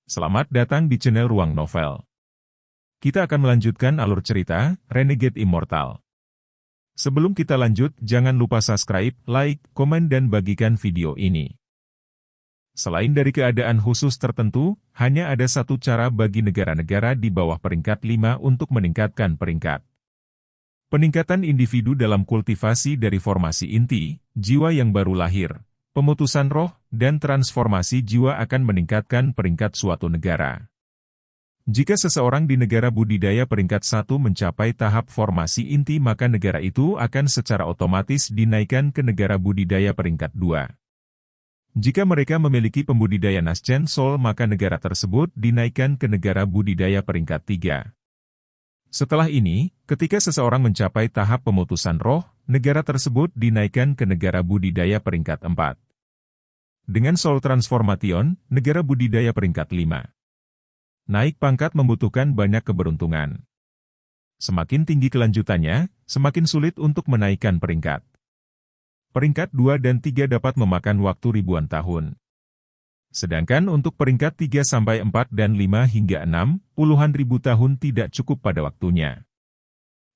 Selamat datang di channel Ruang Novel. Kita akan melanjutkan alur cerita, Renegade Immortal. Sebelum kita lanjut, jangan lupa subscribe, like, komen dan bagikan video ini. Selain dari keadaan khusus tertentu, hanya ada satu cara bagi negara-negara di bawah peringkat 5 untuk meningkatkan peringkat. Peningkatan individu dalam kultivasi dari formasi inti, jiwa yang baru lahir, pemutusan roh, dan transformasi jiwa akan meningkatkan peringkat suatu negara. Jika seseorang di negara budidaya peringkat 1 mencapai tahap formasi inti, maka negara itu akan secara otomatis dinaikkan ke negara budidaya peringkat 2. Jika mereka memiliki pembudidaya Nascent Soul, maka negara tersebut dinaikkan ke negara budidaya peringkat 3. Setelah ini, ketika seseorang mencapai tahap pemutusan roh, negara tersebut dinaikkan ke negara budidaya peringkat 4. Dengan Soul Transformation, negara budidaya peringkat 5. Naik pangkat membutuhkan banyak keberuntungan. Semakin tinggi kelanjutannya, semakin sulit untuk menaikkan peringkat. Peringkat 2 dan 3 dapat memakan waktu ribuan tahun. Sedangkan untuk peringkat 3 sampai 4 dan 5 hingga 6, puluhan ribu tahun tidak cukup pada waktunya.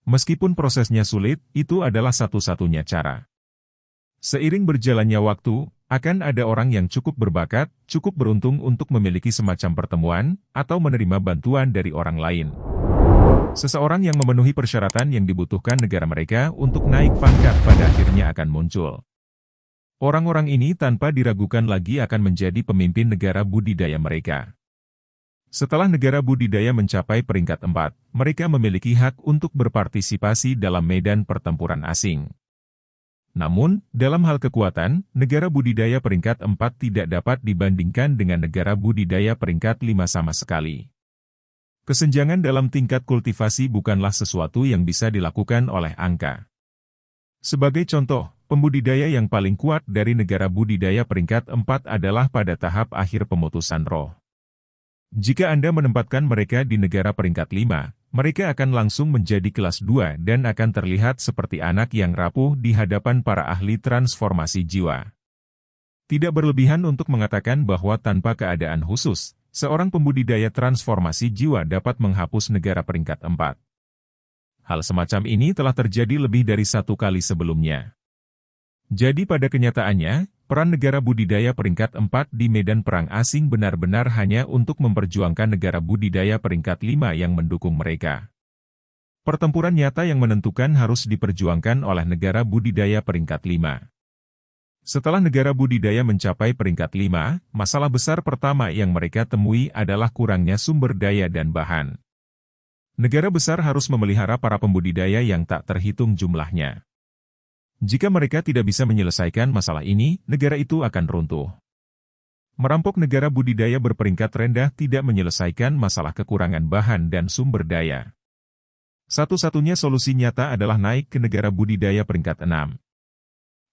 Meskipun prosesnya sulit, itu adalah satu-satunya cara. Seiring berjalannya waktu, akan ada orang yang cukup berbakat, cukup beruntung untuk memiliki semacam pertemuan, atau menerima bantuan dari orang lain. Seseorang yang memenuhi persyaratan yang dibutuhkan negara mereka untuk naik pangkat pada akhirnya akan muncul. Orang-orang ini tanpa diragukan lagi akan menjadi pemimpin negara budidaya mereka. Setelah negara budidaya mencapai peringkat 4, mereka memiliki hak untuk berpartisipasi dalam medan pertempuran asing. Namun, dalam hal kekuatan, negara budidaya peringkat 4 tidak dapat dibandingkan dengan negara budidaya peringkat 5 sama sekali. Kesenjangan dalam tingkat kultivasi bukanlah sesuatu yang bisa dilakukan oleh angka. Sebagai contoh, pembudidaya yang paling kuat dari negara budidaya peringkat 4 adalah pada tahap akhir pemutusan roh. Jika Anda menempatkan mereka di negara peringkat 5, mereka akan langsung menjadi kelas 2 dan akan terlihat seperti anak yang rapuh di hadapan para ahli transformasi jiwa. Tidak berlebihan untuk mengatakan bahwa tanpa keadaan khusus, seorang pembudidaya transformasi jiwa dapat menghapus negara peringkat 4. Hal semacam ini telah terjadi lebih dari 1 kali sebelumnya. Jadi pada kenyataannya, peran negara budidaya peringkat 4 di medan perang asing benar-benar hanya untuk memperjuangkan negara budidaya peringkat 5 yang mendukung mereka. Pertempuran nyata yang menentukan harus diperjuangkan oleh negara budidaya peringkat 5. Setelah negara budidaya mencapai peringkat 5, masalah besar pertama yang mereka temui adalah kurangnya sumber daya dan bahan. Negara besar harus memelihara para pembudidaya yang tak terhitung jumlahnya. Jika mereka tidak bisa menyelesaikan masalah ini, negara itu akan runtuh. Merampok negara budidaya berperingkat rendah tidak menyelesaikan masalah kekurangan bahan dan sumber daya. Satu-satunya solusi nyata adalah naik ke negara budidaya peringkat 6.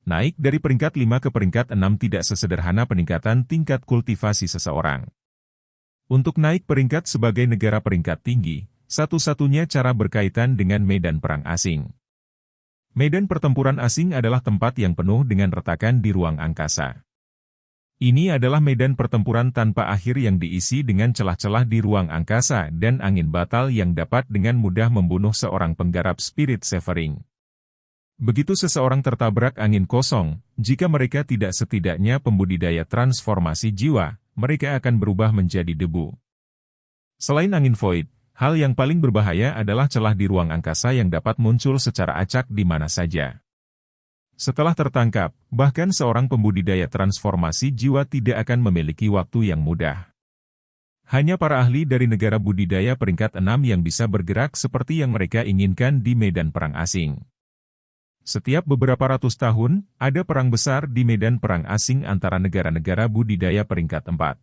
Naik dari peringkat 5 ke peringkat 6 tidak sesederhana peningkatan tingkat kultivasi seseorang. Untuk naik peringkat sebagai negara peringkat tinggi, satu-satunya cara berkaitan dengan medan perang asing. Medan pertempuran asing adalah tempat yang penuh dengan retakan di ruang angkasa. Ini adalah medan pertempuran tanpa akhir yang diisi dengan celah-celah di ruang angkasa dan angin batal yang dapat dengan mudah membunuh seorang penggarap spirit severing. Begitu seseorang tertabrak angin kosong, jika mereka tidak setidaknya pembudidaya transformasi jiwa, mereka akan berubah menjadi debu. Selain angin void, hal yang paling berbahaya adalah celah di ruang angkasa yang dapat muncul secara acak di mana saja. Setelah tertangkap, bahkan seorang pembudidaya transformasi jiwa tidak akan memiliki waktu yang mudah. Hanya para ahli dari negara budidaya peringkat 6 yang bisa bergerak seperti yang mereka inginkan di medan perang asing. Setiap beberapa ratus tahun, ada perang besar di medan perang asing antara negara-negara budidaya peringkat 4.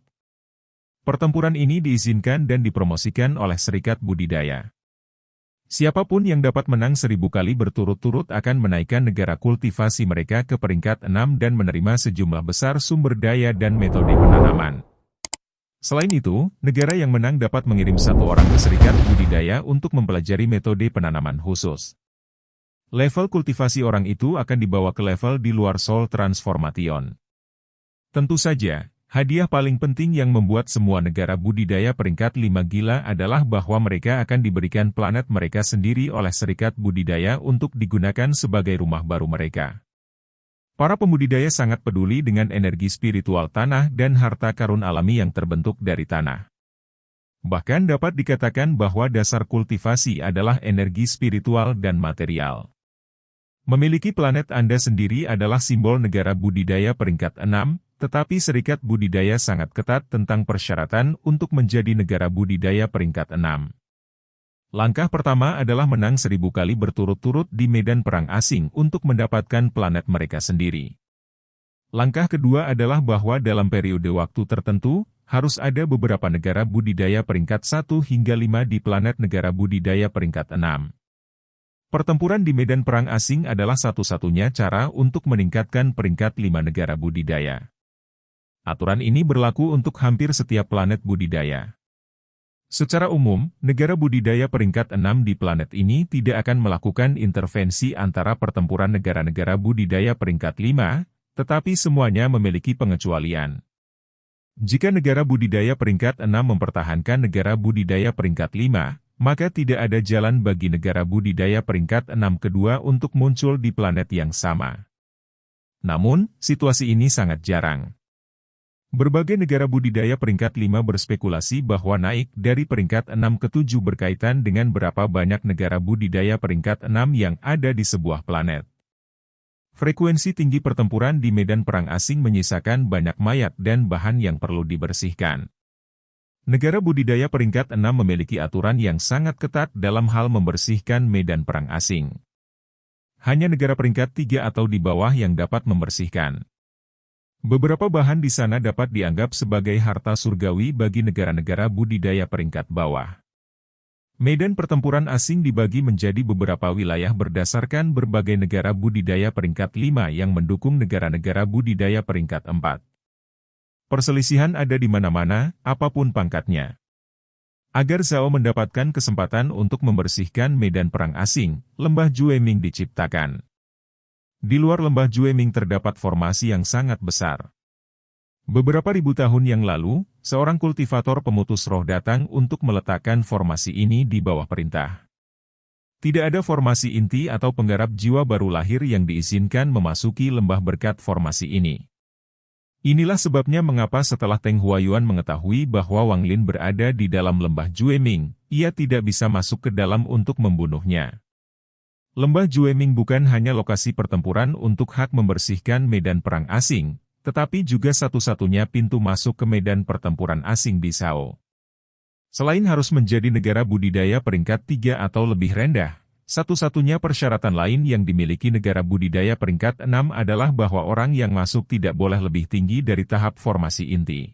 Pertempuran ini diizinkan dan dipromosikan oleh Serikat Budidaya. Siapapun yang dapat menang 1000 kali berturut-turut akan menaikkan negara kultivasi mereka ke peringkat 6 dan menerima sejumlah besar sumber daya dan metode penanaman. Selain itu, negara yang menang dapat mengirim 1 orang ke Serikat Budidaya untuk mempelajari metode penanaman khusus. Level kultivasi orang itu akan dibawa ke level di luar Soul Transformation. Tentu saja, Hadiah paling penting yang membuat semua negara budidaya peringkat 5 gila adalah bahwa mereka akan diberikan planet mereka sendiri oleh serikat budidaya untuk digunakan sebagai rumah baru mereka. Para pembudidaya sangat peduli dengan energi spiritual tanah dan harta karun alami yang terbentuk dari tanah. Bahkan dapat dikatakan bahwa dasar kultivasi adalah energi spiritual dan material. Memiliki planet Anda sendiri adalah simbol negara budidaya peringkat 6, tetapi serikat budidaya sangat ketat tentang persyaratan untuk menjadi negara budidaya peringkat 6. Langkah pertama adalah menang 1000 kali berturut-turut di medan perang asing untuk mendapatkan planet mereka sendiri. Langkah kedua adalah bahwa dalam periode waktu tertentu, harus ada beberapa negara budidaya peringkat 1 hingga 5 di planet negara budidaya peringkat 6. Pertempuran di medan perang asing adalah satu-satunya cara untuk meningkatkan peringkat 5 negara budidaya. Aturan ini berlaku untuk hampir setiap planet budidaya. Secara umum, negara budidaya peringkat 6 di planet ini tidak akan melakukan intervensi antara pertempuran negara-negara budidaya peringkat 5, tetapi semuanya memiliki pengecualian. Jika negara budidaya peringkat 6 mempertahankan negara budidaya peringkat 5, maka tidak ada jalan bagi negara budidaya peringkat 6 kedua untuk muncul di planet yang sama. Namun, situasi ini sangat jarang. Berbagai negara budidaya peringkat 5 berspekulasi bahwa naik dari peringkat 6 ke 7 berkaitan dengan berapa banyak negara budidaya peringkat 6 yang ada di sebuah planet. Frekuensi tinggi pertempuran di medan perang asing menyisakan banyak mayat dan bahan yang perlu dibersihkan. Negara budidaya peringkat 6 memiliki aturan yang sangat ketat dalam hal membersihkan medan perang asing. Hanya negara peringkat 3 atau di bawah yang dapat membersihkan. Beberapa bahan di sana dapat dianggap sebagai harta surgawi bagi negara-negara budidaya peringkat bawah. Medan pertempuran asing dibagi menjadi beberapa wilayah berdasarkan berbagai negara budidaya peringkat 5 yang mendukung negara-negara budidaya peringkat 4. Perselisihan ada di mana-mana, apapun pangkatnya. Agar Zhao mendapatkan kesempatan untuk membersihkan medan perang asing, lembah Jueming diciptakan. Di luar lembah Jueming terdapat formasi yang sangat besar. Beberapa ribu tahun yang lalu, seorang kultivator pemutus roh datang untuk meletakkan formasi ini di bawah perintah. Tidak ada formasi inti atau penggarap jiwa baru lahir yang diizinkan memasuki lembah berkat formasi ini. Inilah sebabnya mengapa setelah Teng Huayuan mengetahui bahwa Wang Lin berada di dalam lembah Jueming, ia tidak bisa masuk ke dalam untuk membunuhnya. Lembah Jueming bukan hanya lokasi pertempuran untuk hak membersihkan medan perang asing, tetapi juga satu-satunya pintu masuk ke medan pertempuran asing di Zhao. Selain harus menjadi negara budidaya peringkat 3 atau lebih rendah, satu-satunya persyaratan lain yang dimiliki negara budidaya peringkat 6 adalah bahwa orang yang masuk tidak boleh lebih tinggi dari tahap formasi inti.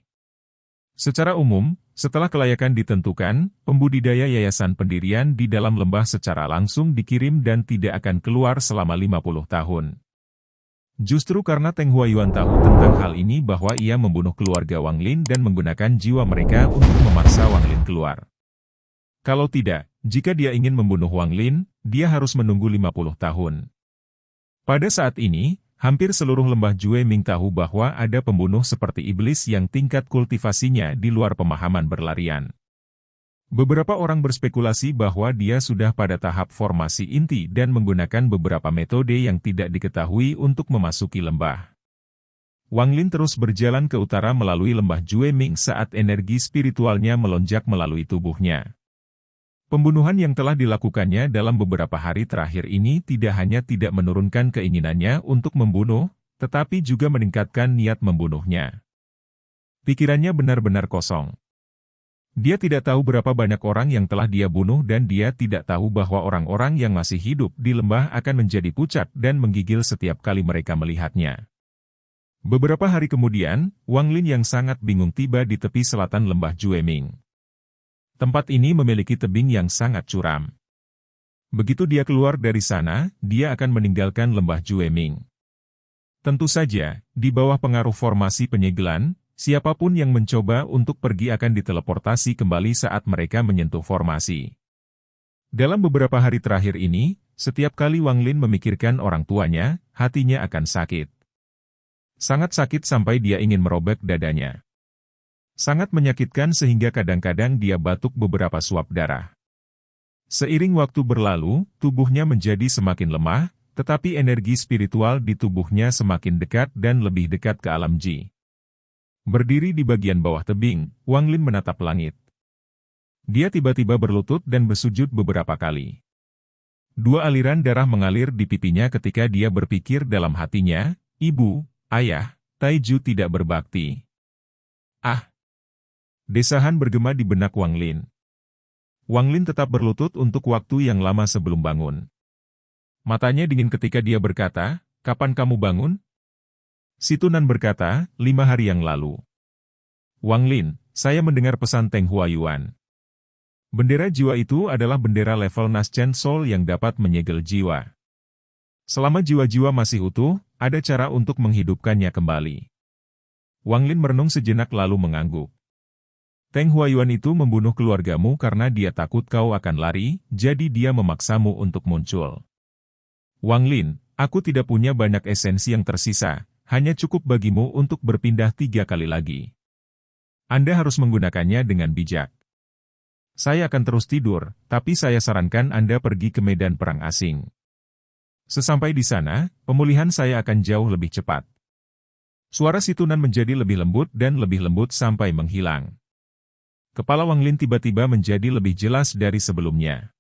Secara umum, setelah kelayakan ditentukan, pembudidaya yayasan pendirian di dalam lembah secara langsung dikirim dan tidak akan keluar selama 50 tahun. Justru karena Teng Huayuan tahu tentang hal ini bahwa ia membunuh keluarga Wang Lin dan menggunakan jiwa mereka untuk memaksa Wang Lin keluar. Kalau tidak, jika dia ingin membunuh Wang Lin, dia harus menunggu 50 tahun. Pada saat ini, hampir seluruh lembah Jueming tahu bahwa ada pembunuh seperti iblis yang tingkat kultivasinya di luar pemahaman berlarian. Beberapa orang berspekulasi bahwa dia sudah pada tahap formasi inti dan menggunakan beberapa metode yang tidak diketahui untuk memasuki lembah. Wang Lin terus berjalan ke utara melalui lembah Jueming saat energi spiritualnya melonjak melalui tubuhnya. Pembunuhan yang telah dilakukannya dalam beberapa hari terakhir ini tidak hanya tidak menurunkan keinginannya untuk membunuh, tetapi juga meningkatkan niat membunuhnya. Pikirannya benar-benar kosong. Dia tidak tahu berapa banyak orang yang telah dia bunuh dan dia tidak tahu bahwa orang-orang yang masih hidup di lembah akan menjadi pucat dan menggigil setiap kali mereka melihatnya. Beberapa hari kemudian, Wang Lin yang sangat bingung tiba di tepi selatan lembah Jueming. Tempat ini memiliki tebing yang sangat curam. Begitu dia keluar dari sana, dia akan meninggalkan lembah Jueming. Tentu saja, di bawah pengaruh formasi penyegelan, siapapun yang mencoba untuk pergi akan diteleportasi kembali saat mereka menyentuh formasi. Dalam beberapa hari terakhir ini, setiap kali Wang Lin memikirkan orang tuanya, hatinya akan sakit. Sangat sakit sampai dia ingin merobek dadanya. Sangat menyakitkan sehingga kadang-kadang dia batuk beberapa suap darah. Seiring waktu berlalu, tubuhnya menjadi semakin lemah, tetapi energi spiritual di tubuhnya semakin dekat dan lebih dekat ke alam Ji. Berdiri di bagian bawah tebing, Wang Lin menatap langit. Dia tiba-tiba berlutut dan bersujud beberapa kali. Dua aliran darah mengalir di pipinya ketika dia berpikir dalam hatinya, "Ibu, ayah, Taiju tidak berbakti." Ah! Desahan bergema di benak Wang Lin. Wang Lin tetap berlutut untuk waktu yang lama sebelum bangun. Matanya dingin ketika dia berkata, "Kapan kamu bangun?" Si Tunan berkata, 5 hari yang lalu. "Wang Lin, saya mendengar pesan Teng Huayuan. Bendera jiwa itu adalah bendera level Naschen Soul yang dapat menyegel jiwa. Selama jiwa-jiwa masih utuh, ada cara untuk menghidupkannya kembali." Wang Lin merenung sejenak lalu mengangguk. "Teng Huayuan itu membunuh keluargamu karena dia takut kau akan lari, jadi dia memaksamu untuk muncul. Wang Lin, aku tidak punya banyak esensi yang tersisa, hanya cukup bagimu untuk berpindah 3 kali lagi. Anda harus menggunakannya dengan bijak. Saya akan terus tidur, tapi saya sarankan Anda pergi ke medan perang asing. Sesampai di sana, pemulihan saya akan jauh lebih cepat." Suara si Tunan menjadi lebih lembut dan lebih lembut sampai menghilang. Kepala Wang Lin tiba-tiba menjadi lebih jelas dari sebelumnya.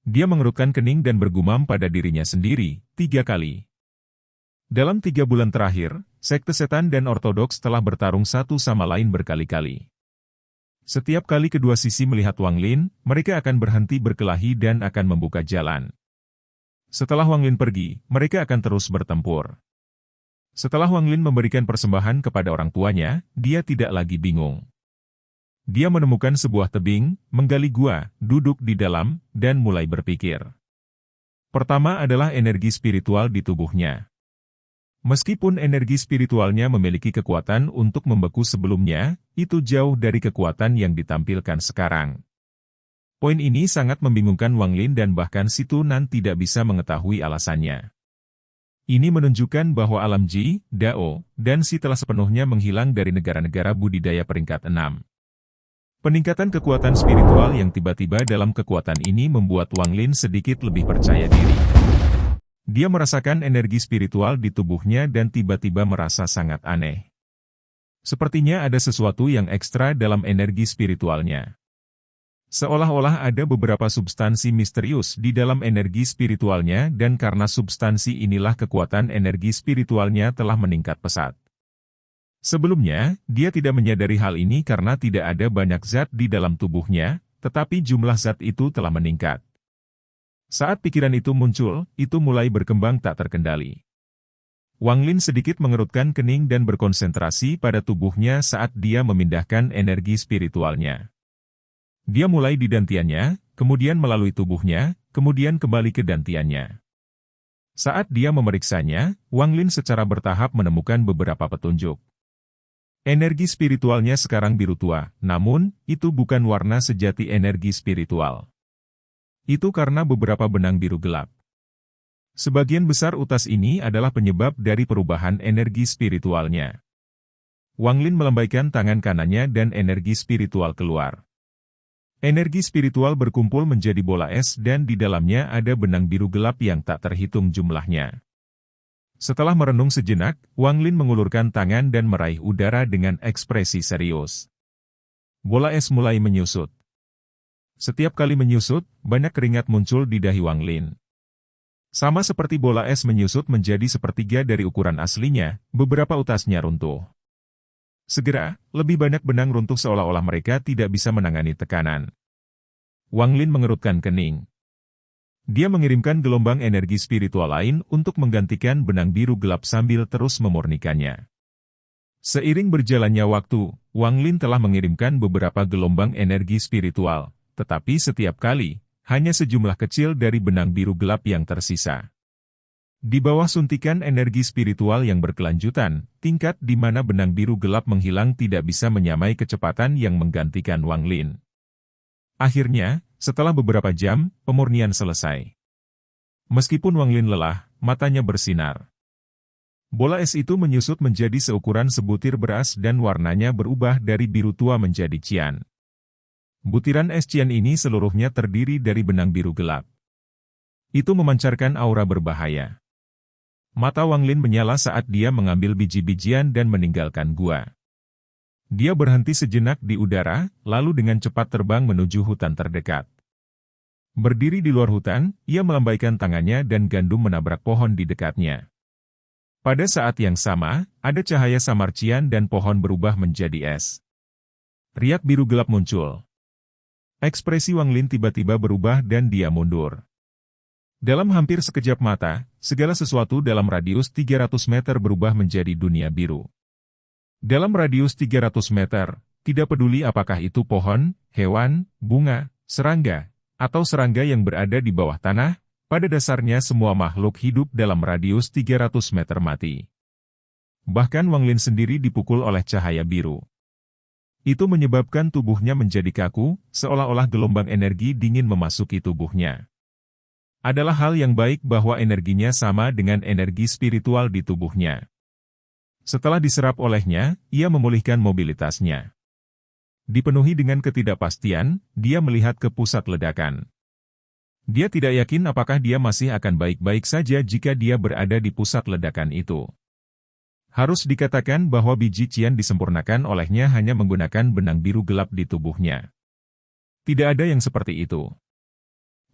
Dia mengerutkan kening dan bergumam pada dirinya sendiri, 3 kali. Dalam 3 bulan terakhir, sekte setan dan ortodoks telah bertarung satu sama lain berkali-kali. Setiap kali kedua sisi melihat Wang Lin, mereka akan berhenti berkelahi dan akan membuka jalan. Setelah Wang Lin pergi, mereka akan terus bertempur. Setelah Wang Lin memberikan persembahan kepada orang tuanya, dia tidak lagi bingung. Dia menemukan sebuah tebing, menggali gua, duduk di dalam, dan mulai berpikir. Pertama adalah energi spiritual di tubuhnya. Meskipun energi spiritualnya memiliki kekuatan untuk membeku sebelumnya, itu jauh dari kekuatan yang ditampilkan sekarang. Poin ini sangat membingungkan Wang Lin dan bahkan si Tunan tidak bisa mengetahui alasannya. Ini menunjukkan bahwa alam Ji, Dao, dan Si telah sepenuhnya menghilang dari negara-negara budidaya peringkat 6. Peningkatan kekuatan spiritual yang tiba-tiba dalam kekuatan ini membuat Wang Lin sedikit lebih percaya diri. Dia merasakan energi spiritual di tubuhnya dan tiba-tiba merasa sangat aneh. Sepertinya ada sesuatu yang ekstra dalam energi spiritualnya. Seolah-olah ada beberapa substansi misterius di dalam energi spiritualnya dan karena substansi inilah kekuatan energi spiritualnya telah meningkat pesat. Sebelumnya, dia tidak menyadari hal ini karena tidak ada banyak zat di dalam tubuhnya, tetapi jumlah zat itu telah meningkat. Saat pikiran itu muncul, itu mulai berkembang tak terkendali. Wang Lin sedikit mengerutkan kening dan berkonsentrasi pada tubuhnya saat dia memindahkan energi spiritualnya. Dia mulai di dantiannya, kemudian melalui tubuhnya, kemudian kembali ke dantiannya. Saat dia memeriksanya, Wang Lin secara bertahap menemukan beberapa petunjuk. Energi spiritualnya sekarang biru tua, namun, itu bukan warna sejati energi spiritual. Itu karena beberapa benang biru gelap. Sebagian besar utas ini adalah penyebab dari perubahan energi spiritualnya. Wang Lin melambaikan tangan kanannya dan energi spiritual keluar. Energi spiritual berkumpul menjadi bola es dan di dalamnya ada benang biru gelap yang tak terhitung jumlahnya. Setelah merenung sejenak, Wang Lin mengulurkan tangan dan meraih udara dengan ekspresi serius. Bola es mulai menyusut. Setiap kali menyusut, banyak keringat muncul di dahi Wang Lin. Sama seperti bola es menyusut menjadi sepertiga dari ukuran aslinya, beberapa utasnya runtuh. Segera, lebih banyak benang runtuh seolah-olah mereka tidak bisa menangani tekanan. Wang Lin mengerutkan kening. Dia mengirimkan gelombang energi spiritual lain untuk menggantikan benang biru gelap sambil terus memurnikannya. Seiring berjalannya waktu, Wang Lin telah mengirimkan beberapa gelombang energi spiritual, tetapi setiap kali, hanya sejumlah kecil dari benang biru gelap yang tersisa. Di bawah suntikan energi spiritual yang berkelanjutan, tingkat di mana benang biru gelap menghilang tidak bisa menyamai kecepatan yang menggantikan Wang Lin. Akhirnya, setelah beberapa jam, pemurnian selesai. Meskipun Wang Lin lelah, matanya bersinar. Bola es itu menyusut menjadi seukuran sebutir beras dan warnanya berubah dari biru tua menjadi cian. Butiran es cian ini seluruhnya terdiri dari benang biru gelap. Itu memancarkan aura berbahaya. Mata Wang Lin menyala saat dia mengambil biji-bijian dan meninggalkan gua. Dia berhenti sejenak di udara, lalu dengan cepat terbang menuju hutan terdekat. Berdiri di luar hutan, ia melambaikan tangannya dan gandum menabrak pohon di dekatnya. Pada saat yang sama, ada cahaya samar cian dan pohon berubah menjadi es. Riak biru gelap muncul. Ekspresi Wang Lin tiba-tiba berubah dan dia mundur. Dalam hampir sekejap mata, segala sesuatu dalam radius 300 meter berubah menjadi dunia biru. Dalam radius 300 meter, tidak peduli apakah itu pohon, hewan, bunga, serangga, atau serangga yang berada di bawah tanah, pada dasarnya semua makhluk hidup dalam radius 300 meter mati. Bahkan Wang Lin sendiri dipukul oleh cahaya biru. Itu menyebabkan tubuhnya menjadi kaku, seolah-olah gelombang energi dingin memasuki tubuhnya. Adalah hal yang baik bahwa energinya sama dengan energi spiritual di tubuhnya. Setelah diserap olehnya, ia memulihkan mobilitasnya. Dipenuhi dengan ketidakpastian, dia melihat ke pusat ledakan. Dia tidak yakin apakah dia masih akan baik-baik saja jika dia berada di pusat ledakan itu. Harus dikatakan bahwa biji cian disempurnakan olehnya hanya menggunakan benang biru gelap di tubuhnya. Tidak ada yang seperti itu.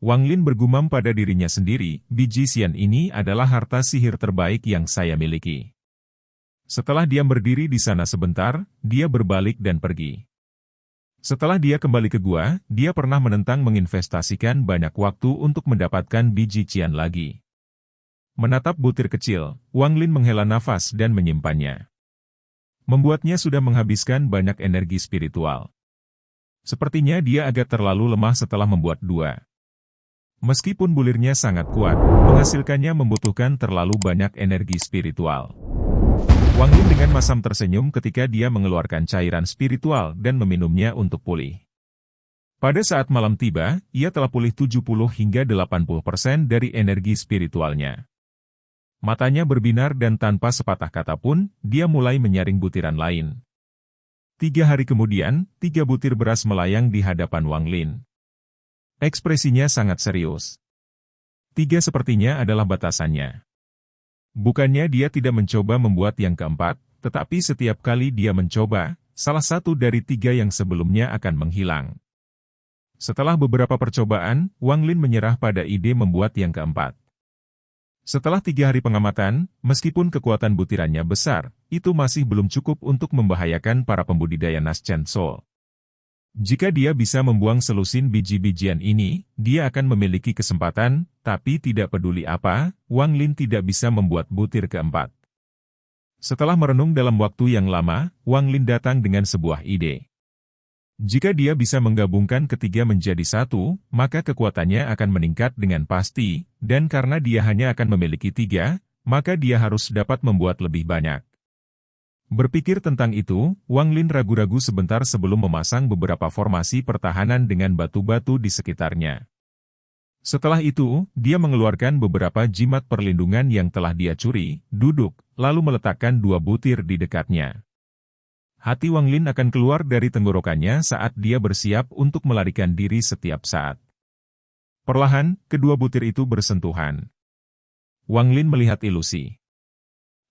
Wang Lin bergumam pada dirinya sendiri, biji cian ini adalah harta sihir terbaik yang saya miliki. Setelah dia berdiri di sana sebentar, dia berbalik dan pergi. Setelah dia kembali ke gua, dia pernah menentang menginvestasikan banyak waktu untuk mendapatkan biji cian lagi. Menatap butir kecil, Wang Lin menghela nafas dan menyimpannya. Membuatnya sudah menghabiskan banyak energi spiritual. Sepertinya dia agak terlalu lemah setelah membuat dua. Meskipun bulirnya sangat kuat, menghasilkannya membutuhkan terlalu banyak energi spiritual. Wang Lin dengan masam tersenyum ketika dia mengeluarkan cairan spiritual dan meminumnya untuk pulih. Pada saat malam tiba, ia telah pulih 70 hingga 80% dari energi spiritualnya. Matanya berbinar dan tanpa sepatah kata pun, dia mulai menyaring butiran lain. 3 hari kemudian, 3 butir beras melayang di hadapan Wang Lin. Ekspresinya sangat serius. 3 sepertinya adalah batasannya. Bukannya dia tidak mencoba membuat yang keempat, tetapi setiap kali dia mencoba, salah satu dari 3 yang sebelumnya akan menghilang. Setelah beberapa percobaan, Wang Lin menyerah pada ide membuat yang keempat. Setelah 3 hari pengamatan, meskipun kekuatan butirannya besar, itu masih belum cukup untuk membahayakan para pembudidaya Nas Chen Soul. Jika dia bisa membuang selusin biji-bijian ini, dia akan memiliki kesempatan, tapi tidak peduli apa, Wang Lin tidak bisa membuat butir keempat. Setelah merenung dalam waktu yang lama, Wang Lin datang dengan sebuah ide. Jika dia bisa menggabungkan ketiga menjadi satu, maka kekuatannya akan meningkat dengan pasti, dan karena dia hanya akan memiliki 3, maka dia harus dapat membuat lebih banyak. Berpikir tentang itu, Wang Lin ragu-ragu sebentar sebelum memasang beberapa formasi pertahanan dengan batu-batu di sekitarnya. Setelah itu, dia mengeluarkan beberapa jimat perlindungan yang telah dia curi, duduk, lalu meletakkan 2 butir di dekatnya. Hati Wang Lin akan keluar dari tenggorokannya saat dia bersiap untuk melarikan diri setiap saat. Perlahan, kedua butir itu bersentuhan. Wang Lin melihat ilusi.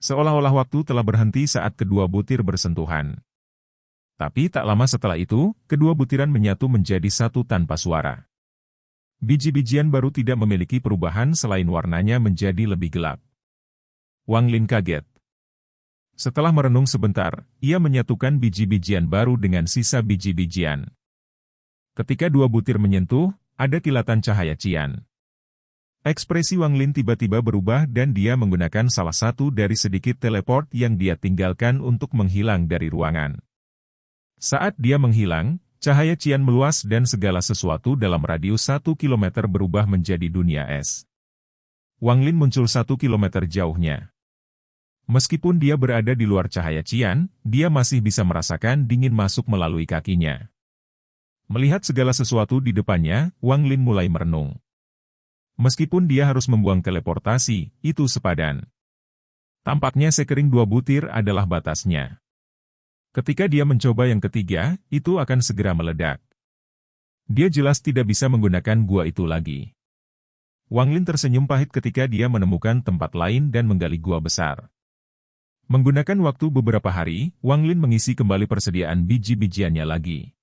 Seolah-olah waktu telah berhenti saat kedua butir bersentuhan. Tapi tak lama setelah itu, kedua butiran menyatu menjadi satu tanpa suara. Biji-bijian baru tidak memiliki perubahan selain warnanya menjadi lebih gelap. Wang Lin kaget. Setelah merenung sebentar, ia menyatukan biji-bijian baru dengan sisa biji-bijian. Ketika 2 butir menyentuh, ada kilatan cahaya cian. Ekspresi Wang Lin tiba-tiba berubah dan dia menggunakan salah satu dari sedikit teleport yang dia tinggalkan untuk menghilang dari ruangan. Saat dia menghilang, cahaya cian meluas dan segala sesuatu dalam radius 1 kilometer berubah menjadi dunia es. Wang Lin muncul 1 kilometer jauhnya. Meskipun dia berada di luar cahaya cian, dia masih bisa merasakan dingin masuk melalui kakinya. Melihat segala sesuatu di depannya, Wang Lin mulai merenung. Meskipun dia harus membuang teleportasi, itu sepadan. Tampaknya sekering 2 butir adalah batasnya. Ketika dia mencoba yang ketiga, itu akan segera meledak. Dia jelas tidak bisa menggunakan gua itu lagi. Wang Lin tersenyum pahit ketika dia menemukan tempat lain dan menggali gua besar. Menggunakan waktu beberapa hari, Wang Lin mengisi kembali persediaan biji-bijiannya lagi.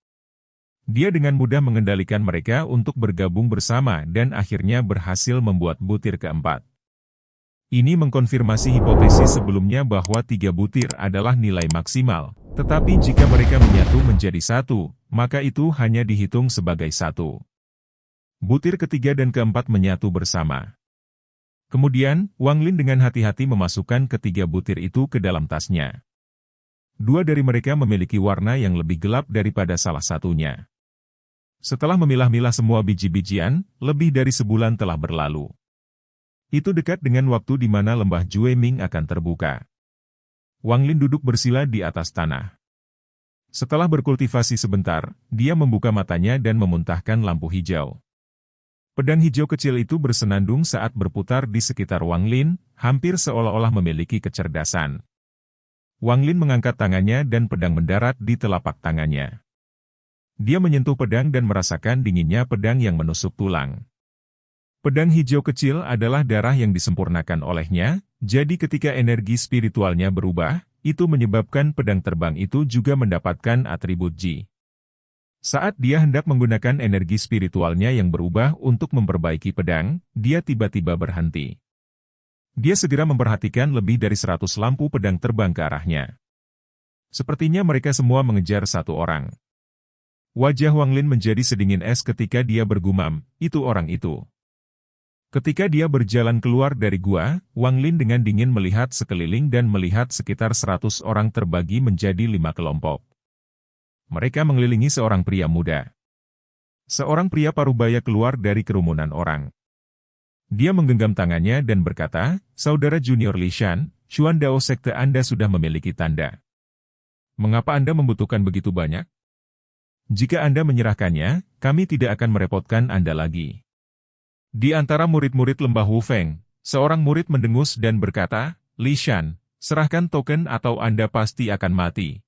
Dia dengan mudah mengendalikan mereka untuk bergabung bersama dan akhirnya berhasil membuat butir keempat. Ini mengkonfirmasi hipotesis sebelumnya bahwa 3 butir adalah nilai maksimal, tetapi jika mereka menyatu menjadi satu, maka itu hanya dihitung sebagai satu. Butir ketiga dan keempat menyatu bersama. Kemudian, Wang Lin dengan hati-hati memasukkan ketiga butir itu ke dalam tasnya. 2 dari mereka memiliki warna yang lebih gelap daripada salah satunya. Setelah memilah-milah semua biji-bijian, lebih dari sebulan telah berlalu. Itu dekat dengan waktu di mana lembah Jueming akan terbuka. Wang Lin duduk bersila di atas tanah. Setelah berkultivasi sebentar, dia membuka matanya dan memuntahkan lampu hijau. Pedang hijau kecil itu bersenandung saat berputar di sekitar Wang Lin, hampir seolah-olah memiliki kecerdasan. Wang Lin mengangkat tangannya dan pedang mendarat di telapak tangannya. Dia menyentuh pedang dan merasakan dinginnya pedang yang menusuk tulang. Pedang hijau kecil adalah darah yang disempurnakan olehnya, jadi ketika energi spiritualnya berubah, itu menyebabkan pedang terbang itu juga mendapatkan atribut Ji. Saat dia hendak menggunakan energi spiritualnya yang berubah untuk memperbaiki pedang, dia tiba-tiba berhenti. Dia segera memperhatikan lebih dari 100 lampu pedang terbang ke arahnya. Sepertinya mereka semua mengejar satu orang. Wajah Wang Lin menjadi sedingin es ketika dia bergumam, itu orang itu. Ketika dia berjalan keluar dari gua, Wang Lin dengan dingin melihat sekeliling dan melihat sekitar 100 orang terbagi menjadi 5 kelompok. Mereka mengelilingi seorang pria muda. Seorang pria parubaya keluar dari kerumunan orang. Dia menggenggam tangannya dan berkata, "Saudara junior Li Shan, Xuan Dao sekte Anda sudah memiliki tanda. Mengapa Anda membutuhkan begitu banyak? Jika Anda menyerahkannya, kami tidak akan merepotkan Anda lagi." Di antara murid-murid lembah Wu Feng, seorang murid mendengus dan berkata, "Li Shan, serahkan token atau Anda pasti akan mati."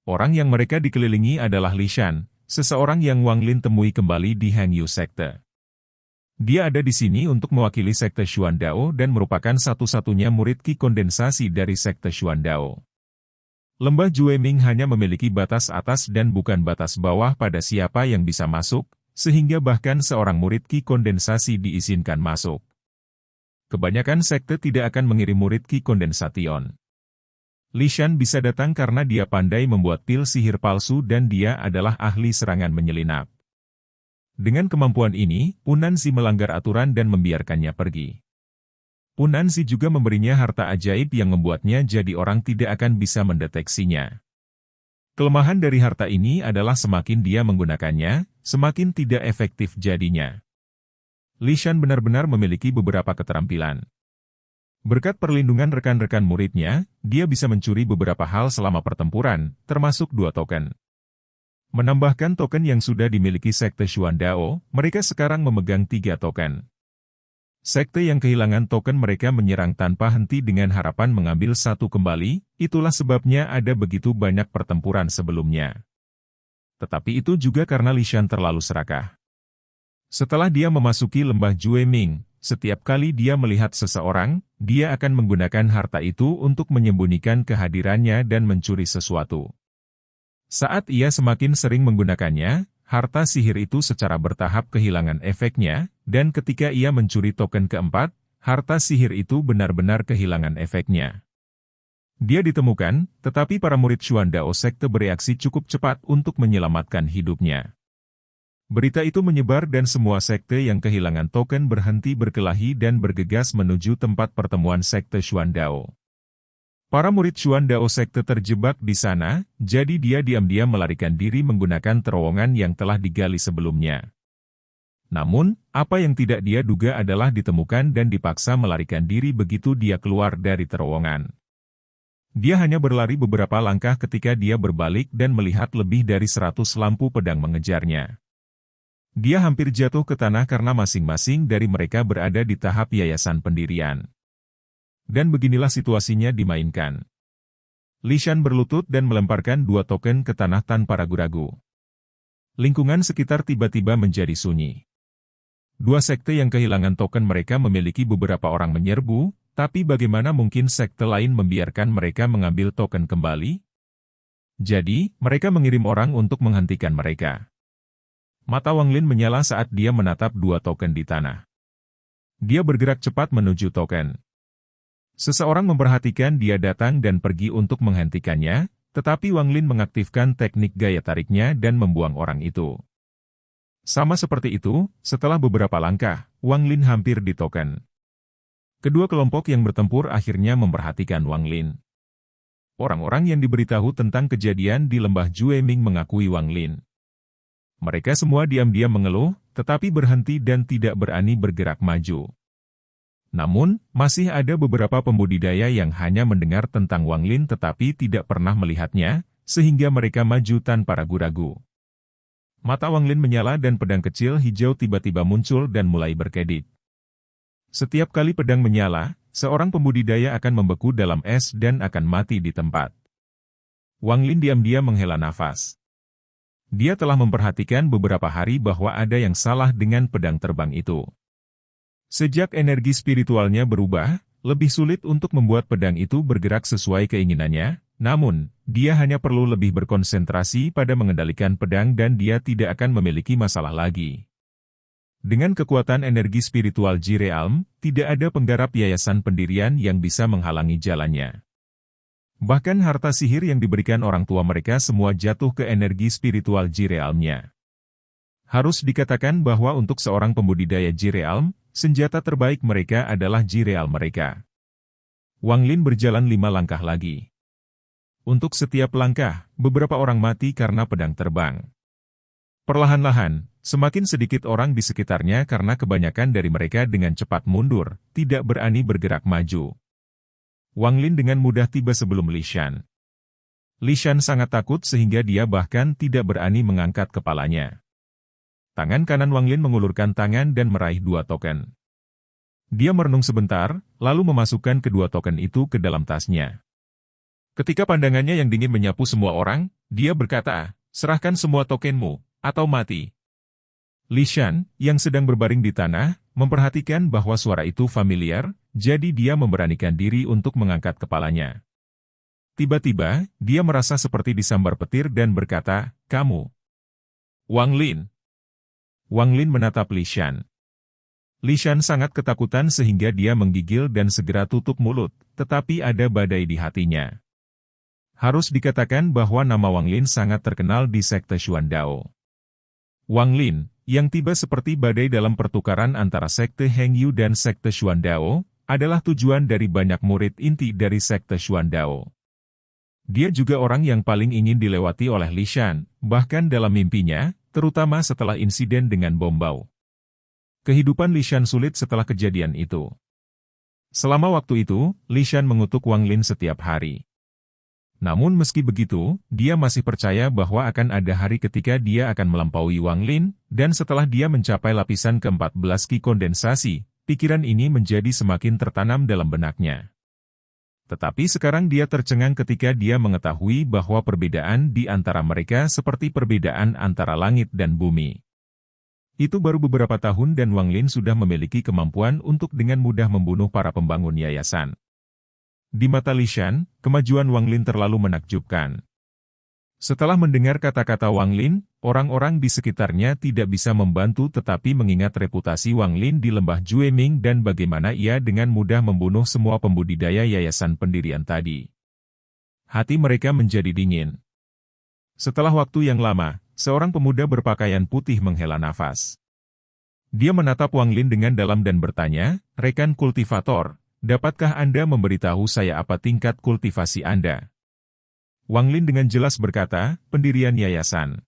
Orang yang mereka dikelilingi adalah Li Shan, seseorang yang Wang Lin temui kembali di Hangyu Sekte. Dia ada di sini untuk mewakili Sekte Xuan Dao dan merupakan satu-satunya murid Qi kondensasi dari Sekte Xuan Dao. Lembah Jueming hanya memiliki batas atas dan bukan batas bawah pada siapa yang bisa masuk, sehingga bahkan seorang murid Qi kondensasi diizinkan masuk. Kebanyakan sekte tidak akan mengirim murid Qi kondensation. Li Shan bisa datang karena dia pandai membuat pil sihir palsu dan dia adalah ahli serangan menyelinap. Dengan kemampuan ini, Punanzi melanggar aturan dan membiarkannya pergi. Punanzi juga memberinya harta ajaib yang membuatnya jadi orang tidak akan bisa mendeteksinya. Kelemahan dari harta ini adalah semakin dia menggunakannya, semakin tidak efektif jadinya. Li Shan benar-benar memiliki beberapa keterampilan. Berkat perlindungan rekan-rekan muridnya, dia bisa mencuri beberapa hal selama pertempuran, termasuk 2 token. Menambahkan token yang sudah dimiliki Sekte Xuan Dao, mereka sekarang memegang 3 token. Sekte yang kehilangan token mereka menyerang tanpa henti dengan harapan mengambil satu kembali, itulah sebabnya ada begitu banyak pertempuran sebelumnya. Tetapi itu juga karena Li Shan terlalu serakah. Setelah dia memasuki lembah Jueming, setiap kali dia melihat seseorang, dia akan menggunakan harta itu untuk menyembunyikan kehadirannya dan mencuri sesuatu. Saat ia semakin sering menggunakannya, harta sihir itu secara bertahap kehilangan efeknya, dan ketika ia mencuri token keempat, harta sihir itu benar-benar kehilangan efeknya. Dia ditemukan, tetapi para murid Xuan Dao Sekte bereaksi cukup cepat untuk menyelamatkan hidupnya. Berita itu menyebar dan semua sekte yang kehilangan token berhenti berkelahi dan bergegas menuju tempat pertemuan Sekte Xuan Dao. Para murid Xuan Dao Sekte terjebak di sana, jadi dia diam-diam melarikan diri menggunakan terowongan yang telah digali sebelumnya. Namun, apa yang tidak dia duga adalah ditemukan dan dipaksa melarikan diri begitu dia keluar dari terowongan. Dia hanya berlari beberapa langkah ketika dia berbalik dan melihat lebih dari 100 lampu pedang mengejarnya. Dia hampir jatuh ke tanah karena masing-masing dari mereka berada di tahap yayasan pendirian. Dan beginilah situasinya dimainkan. Lishan berlutut dan melemparkan 2 token ke tanah tanpa ragu-ragu. Lingkungan sekitar tiba-tiba menjadi sunyi. 2 sekte yang kehilangan token mereka memiliki beberapa orang menyerbu, tapi bagaimana mungkin sekte lain membiarkan mereka mengambil token kembali? Jadi, mereka mengirim orang untuk menghentikan mereka. Mata Wang Lin menyala saat dia menatap 2 token di tanah. Dia bergerak cepat menuju token. Seseorang memperhatikan dia datang dan pergi untuk menghentikannya, tetapi Wang Lin mengaktifkan teknik gaya tariknya dan membuang orang itu. Sama seperti itu, setelah beberapa langkah, Wang Lin hampir di token. Kedua kelompok yang bertempur akhirnya memperhatikan Wang Lin. Orang-orang yang diberitahu tentang kejadian di lembah Jueming mengakui Wang Lin. Mereka semua diam-diam mengeluh, tetapi berhenti dan tidak berani bergerak maju. Namun, masih ada beberapa pembudidaya yang hanya mendengar tentang Wang Lin tetapi tidak pernah melihatnya, sehingga mereka maju tanpa ragu-ragu. Mata Wang Lin menyala dan pedang kecil hijau tiba-tiba muncul dan mulai berkedip. Setiap kali pedang menyala, seorang pembudidaya akan membeku dalam es dan akan mati di tempat. Wang Lin diam-diam menghela nafas. Dia telah memperhatikan beberapa hari bahwa ada yang salah dengan pedang terbang itu. Sejak energi spiritualnya berubah, lebih sulit untuk membuat pedang itu bergerak sesuai keinginannya, namun, dia hanya perlu lebih berkonsentrasi pada mengendalikan pedang dan dia tidak akan memiliki masalah lagi. Dengan kekuatan energi spiritual Ji-Realm, tidak ada penggarap yayasan pendirian yang bisa menghalangi jalannya. Bahkan harta sihir yang diberikan orang tua mereka semua jatuh ke energi spiritual Ji-Realmnya. Harus dikatakan bahwa untuk seorang pembudidaya Ji-Realm, senjata terbaik mereka adalah Ji-Realm mereka. Wang Lin berjalan 5 langkah lagi. Untuk setiap langkah, beberapa orang mati karena pedang terbang. Perlahan-lahan, semakin sedikit orang di sekitarnya karena kebanyakan dari mereka dengan cepat mundur, tidak berani bergerak maju. Wang Lin dengan mudah tiba sebelum Lishan. Lishan sangat takut sehingga dia bahkan tidak berani mengangkat kepalanya. Tangan kanan Wang Lin mengulurkan tangan dan meraih 2 token. Dia merenung sebentar, lalu memasukkan kedua token itu ke dalam tasnya. Ketika pandangannya yang dingin menyapu semua orang, dia berkata, "Serahkan semua tokenmu, atau mati." Lishan, yang sedang berbaring di tanah, memperhatikan bahwa suara itu familiar, jadi dia memberanikan diri untuk mengangkat kepalanya. Tiba-tiba, dia merasa seperti disambar petir dan berkata, "Kamu." Wang Lin. Wang Lin menatap Lishan. Lishan sangat ketakutan sehingga dia menggigil dan segera tutup mulut, tetapi ada badai di hatinya. Harus dikatakan bahwa nama Wang Lin sangat terkenal di sekte Xuandao. Wang Lin, yang tiba seperti badai dalam pertukaran antara sekte Hengyu dan sekte Xuandao, adalah tujuan dari banyak murid inti dari sekte Xuandao. Dia juga orang yang paling ingin dilewati oleh Lishan, bahkan dalam mimpinya, terutama setelah insiden dengan bom bau. Kehidupan Lishan sulit setelah kejadian itu. Selama waktu itu, Lishan mengutuk Wang Lin setiap hari. Namun meski begitu, dia masih percaya bahwa akan ada hari ketika dia akan melampaui Wang Lin, dan setelah dia mencapai lapisan ke-14 Qi kondensasi, pikiran ini menjadi semakin tertanam dalam benaknya. Tetapi sekarang dia tercengang ketika dia mengetahui bahwa perbedaan di antara mereka seperti perbedaan antara langit dan bumi. Itu baru beberapa tahun dan Wang Lin sudah memiliki kemampuan untuk dengan mudah membunuh para pembangun yayasan. Di mata Lishan, kemajuan Wang Lin terlalu menakjubkan. Setelah mendengar kata-kata Wang Lin, orang-orang di sekitarnya tidak bisa membantu tetapi mengingat reputasi Wang Lin di lembah Jueming dan bagaimana ia dengan mudah membunuh semua pembudidaya yayasan pendirian tadi. Hati mereka menjadi dingin. Setelah waktu yang lama, seorang pemuda berpakaian putih menghela nafas. Dia menatap Wang Lin dengan dalam dan bertanya, "Rekan kultivator, dapatkah Anda memberitahu saya apa tingkat kultivasi Anda?" Wang Lin dengan jelas berkata, "Pendirian yayasan."